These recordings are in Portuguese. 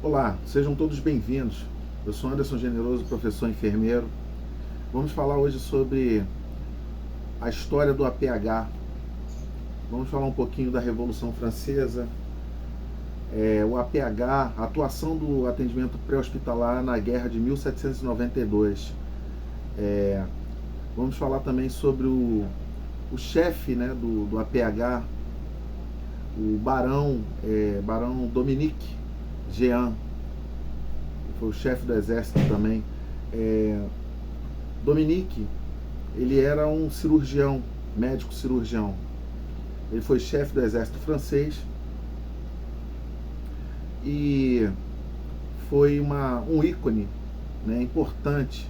Olá, sejam todos bem-vindos. Eu sou Anderson Generoso, professor enfermeiro. Vamos falar hoje sobre a história do APH. Vamos falar um pouquinho da Revolução Francesa, o APH, a atuação do atendimento pré-hospitalar na Guerra de 1792. Vamos falar também sobre o chefe, né, do APH, o Barão Dominique Jean, que foi o chefe do exército também. Dominique, ele era um cirurgião, médico cirurgião. Ele foi chefe do exército francês e foi um ícone, né, importante,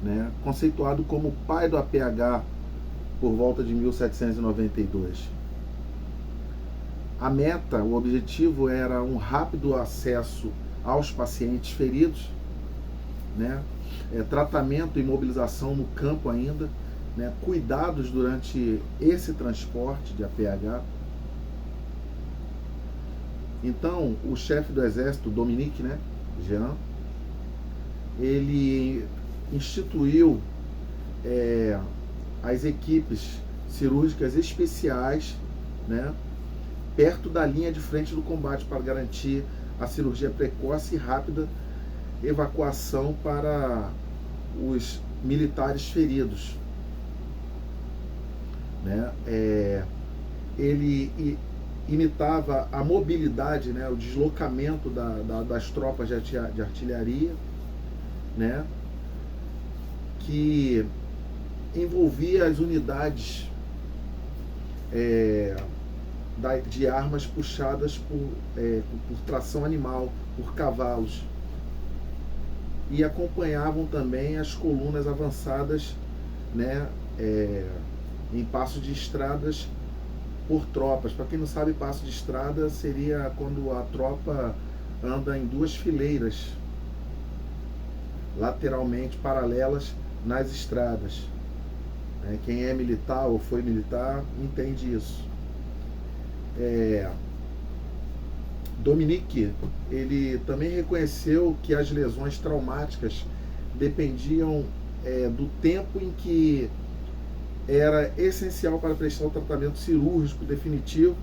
né, conceituado como o pai do APH por volta de 1792. A meta, o objetivo era um rápido acesso aos pacientes feridos, né, tratamento e mobilização no campo ainda, né, cuidados durante esse transporte de APH. Então, o chefe do exército, Dominique, né, Jean, ele instituiu as equipes cirúrgicas especiais, né, perto da linha de frente do combate para garantir a cirurgia precoce e rápida evacuação para os militares feridos, né? Ele imitava a mobilidade, né, o deslocamento das tropas de artilharia, né, que envolvia as unidades de armas puxadas por tração animal, por cavalos, e acompanhavam também as colunas avançadas, né, em passo de estradas por tropas. Para quem não sabe, passo de estrada seria quando a tropa anda em duas fileiras, lateralmente paralelas nas estradas. Quem é militar ou foi militar entende isso. Dominique, ele também reconheceu que as lesões traumáticas dependiam do tempo em que era essencial para prestar o tratamento cirúrgico definitivo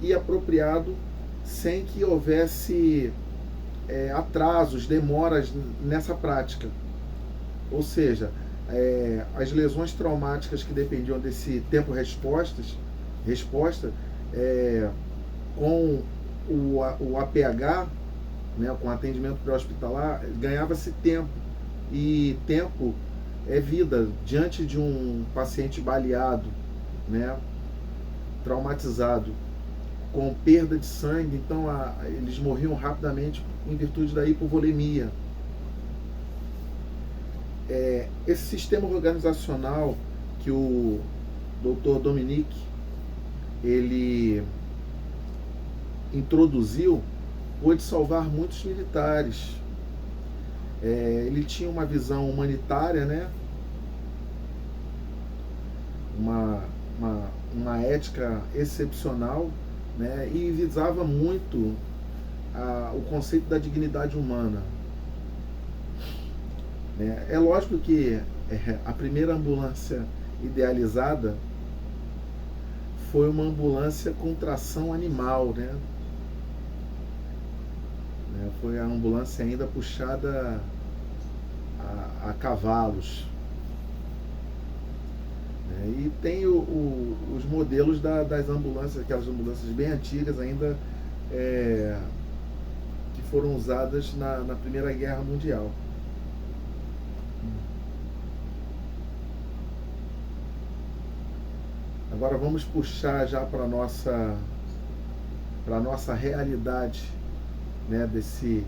e apropriado, sem que houvesse atrasos, demoras nessa prática. Ou seja, as lesões traumáticas que dependiam desse tempo-resposta, com o APH, né, com atendimento pré-hospitalar, ganhava-se tempo, e tempo é vida diante de um paciente baleado, né, traumatizado, com perda de sangue. Então eles morriam rapidamente em virtude da hipovolemia. Esse sistema organizacional que o Dr. Dominique ele introduziu pôde salvar muitos militares. Ele tinha uma visão humanitária, né? Uma ética excepcional, né? E visava muito o conceito da dignidade humana. É lógico que a primeira ambulância idealizada foi uma ambulância com tração animal, né? Foi a ambulância ainda puxada a cavalos. E tem os modelos das ambulâncias, aquelas ambulâncias bem antigas ainda, que foram usadas na Primeira Guerra Mundial. Agora vamos puxar já para a nossa realidade, né, desse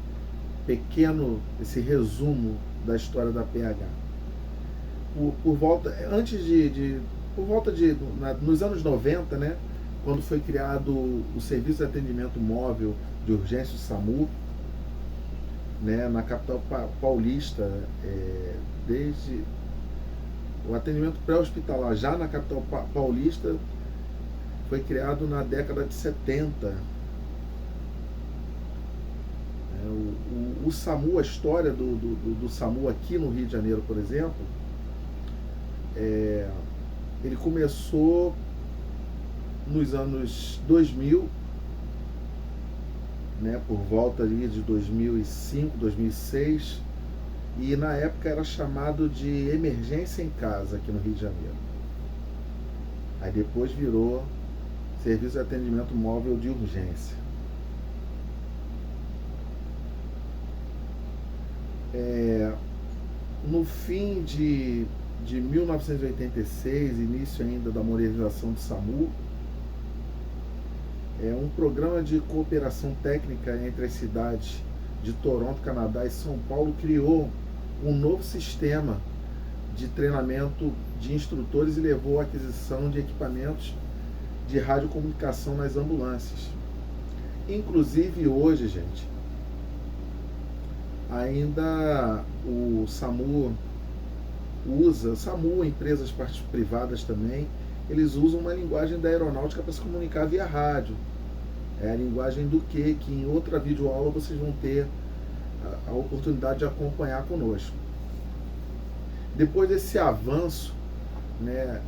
resumo da história da PH. Nos anos 90, né, quando foi criado o Serviço de Atendimento Móvel de Urgência, o SAMU, né, na capital paulista, desde o atendimento pré-hospitalar já na capital paulista foi criado na década de 70. o SAMU, a história do SAMU aqui no Rio de Janeiro, por exemplo, ele começou nos anos 2000, né, por volta ali de 2005, 2006, e na época era chamado de emergência em casa aqui no Rio de Janeiro. Aí depois virou serviço de atendimento móvel de urgência. No fim de 1986, início ainda da modernização do SAMU, um programa de cooperação técnica entre as cidades de Toronto, Canadá e São Paulo criou um novo sistema de treinamento de instrutores e levou à aquisição de equipamentos de radiocomunicação nas ambulâncias. Inclusive hoje, gente, ainda o SAMU empresas privadas também, eles usam uma linguagem da aeronáutica para se comunicar via rádio. É a linguagem do que em outra videoaula vocês vão ter a oportunidade de acompanhar conosco. Depois desse avanço, né,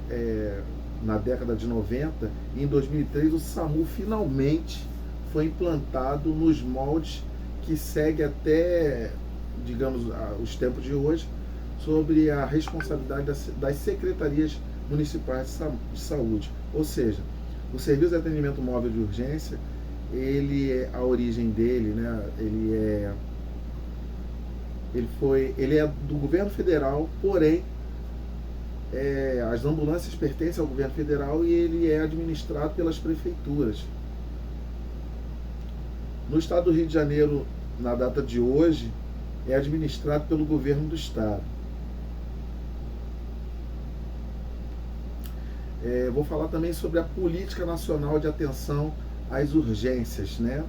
na década de 90, em 2003 o SAMU finalmente foi implantado nos moldes que segue até, digamos, os tempos de hoje, sobre a responsabilidade das secretarias municipais de saúde. Ou seja, o Serviço de Atendimento Móvel de Urgência, a origem dele, né, ele é do governo federal, porém as ambulâncias pertencem ao governo federal e ele é administrado pelas prefeituras. No estado do Rio de Janeiro, na data de hoje, é administrado pelo governo do estado. Vou falar também sobre a Política Nacional de Atenção às Urgências, né?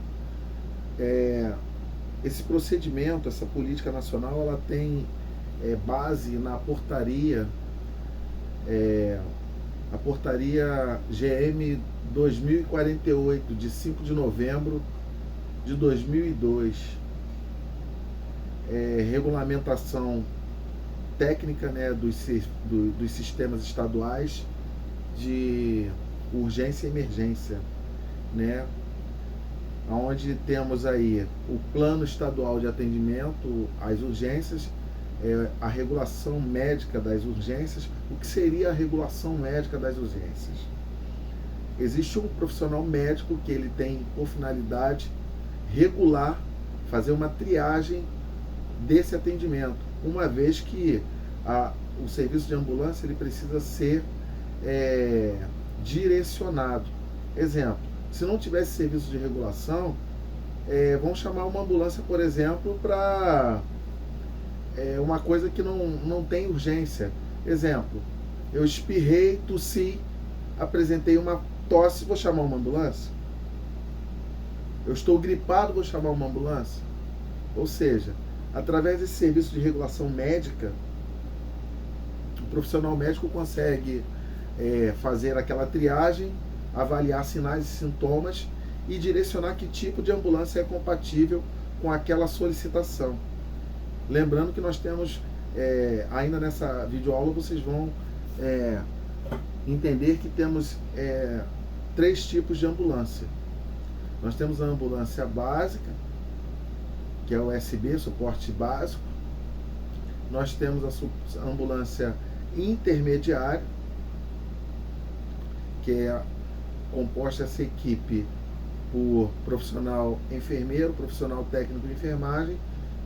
Esse procedimento, essa política nacional, ela tem base na portaria, a portaria GM 2048, de 5 de novembro de 2002, regulamentação técnica, né, dos sistemas estaduais de urgência e emergência, né, onde temos aí o Plano Estadual de Atendimento às Urgências, a regulação médica das urgências. O que seria a regulação médica das urgências? Existe um profissional médico que ele tem por finalidade regular, fazer uma triagem desse atendimento, uma vez que o serviço de ambulância ele precisa ser direcionado. Exemplo, se não tivesse serviço de regulação, vão chamar uma ambulância, por exemplo, para uma coisa que não tem urgência. Exemplo, eu espirrei, tossi, apresentei uma tosse, vou chamar uma ambulância? Eu estou gripado, vou chamar uma ambulância? Ou seja, através desse serviço de regulação médica, o profissional médico consegue fazer aquela triagem, avaliar sinais e sintomas e direcionar que tipo de ambulância é compatível com aquela solicitação. Lembrando que nós temos, ainda nessa videoaula, vocês vão entender que temos 3 tipos de ambulância. Nós temos a ambulância básica, que é o USB, suporte básico. Nós temos a ambulância intermediária, que é composta essa equipe por profissional enfermeiro, profissional técnico de enfermagem,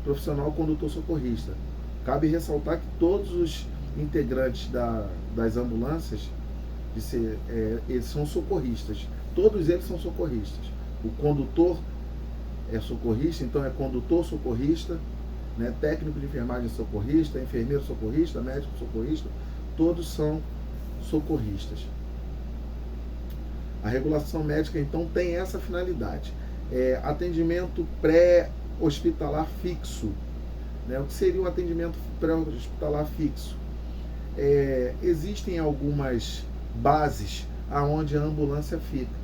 profissional condutor socorrista. Cabe ressaltar que todos os integrantes das ambulâncias eles são socorristas. Todos eles são socorristas. O condutor é socorrista, então é condutor socorrista, né? Técnico de enfermagem socorrista, enfermeiro socorrista, médico socorrista, todos são socorristas. A regulação médica, então, tem essa finalidade. Atendimento pré-hospitalar fixo. Né? O que seria um atendimento pré-hospitalar fixo? Existem algumas bases aonde a ambulância fica.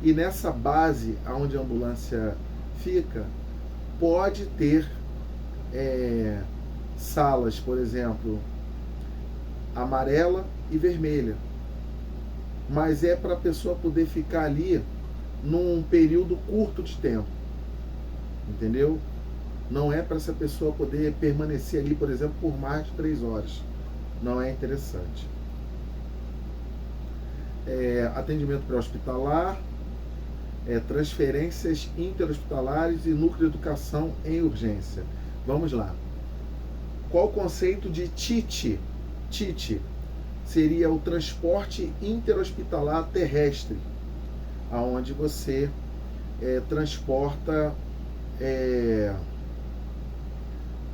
E nessa base aonde a ambulância fica, pode ter salas, por exemplo, amarela e vermelha, mas é para a pessoa poder ficar ali num período curto de tempo, entendeu? Não é para essa pessoa poder permanecer ali, por exemplo, por mais de 3 horas. Não é interessante. Atendimento pré-hospitalar, transferências interhospitalares e núcleo de educação em urgência. Vamos lá. Qual o conceito de TIT? TIT seria o transporte interhospitalar terrestre, aonde você transporta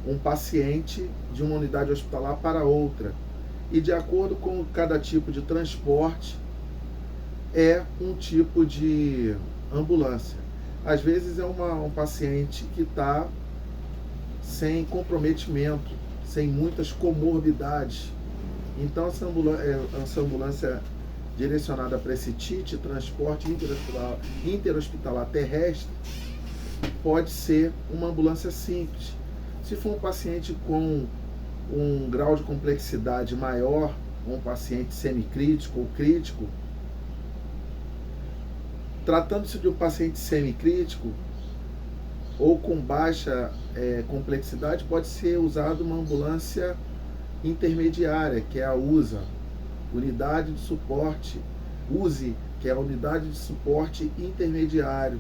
um paciente de uma unidade hospitalar para outra. E de acordo com cada tipo de transporte, é um tipo de ambulância. Às vezes é um paciente que está sem comprometimento, sem muitas comorbidades. Então essa ambulância direcionada para esse TIT, transporte interhospitalar terrestre, pode ser uma ambulância simples. Se for um paciente com um grau de complexidade maior, um paciente semicrítico ou crítico, tratando-se de um paciente semicrítico ou com baixa complexidade, pode ser usada uma ambulância intermediária, que é a USA, unidade de suporte, USE, que é a unidade de suporte intermediário,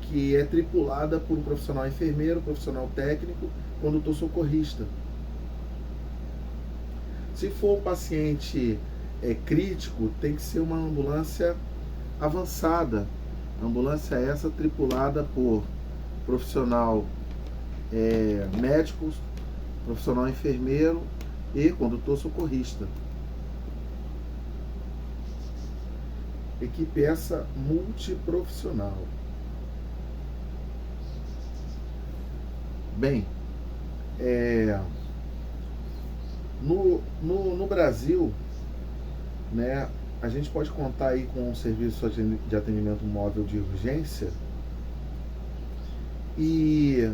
que é tripulada por um profissional enfermeiro, profissional técnico, condutor socorrista. Se for um paciente crítico, tem que ser uma ambulância avançada. Ambulância essa tripulada por profissional médico, profissional enfermeiro e condutor socorrista. Equipe essa multiprofissional. Bem, no Brasil, né, a gente pode contar aí com um serviço de atendimento móvel de urgência, e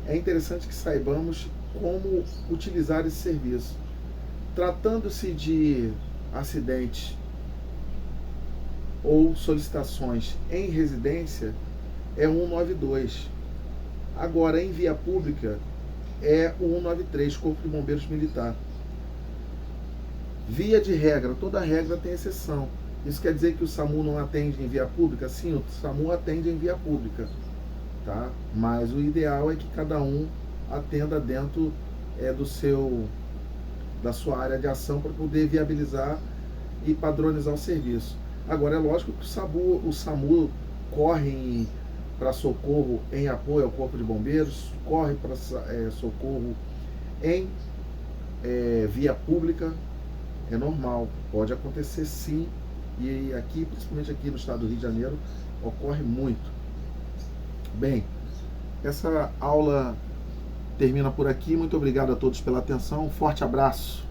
é interessante que saibamos como utilizar esse serviço. Tratando-se de acidentes ou solicitações em residência, é o 192. Agora, em via pública, é o 193, Corpo de Bombeiros Militar. Via de regra, toda regra tem exceção. Isso quer dizer que o SAMU não atende em via pública? Sim, o SAMU atende em via pública, tá? Mas o ideal é que cada um atenda dentro da sua área de ação para poder viabilizar e padronizar o serviço. Agora, é lógico que o SAMU corre para socorro em apoio ao Corpo de Bombeiros, corre para socorro em via pública, é normal, pode acontecer sim, e aqui, principalmente aqui no estado do Rio de Janeiro, ocorre muito. Bem, essa aula termina por aqui, muito obrigado a todos pela atenção, um forte abraço.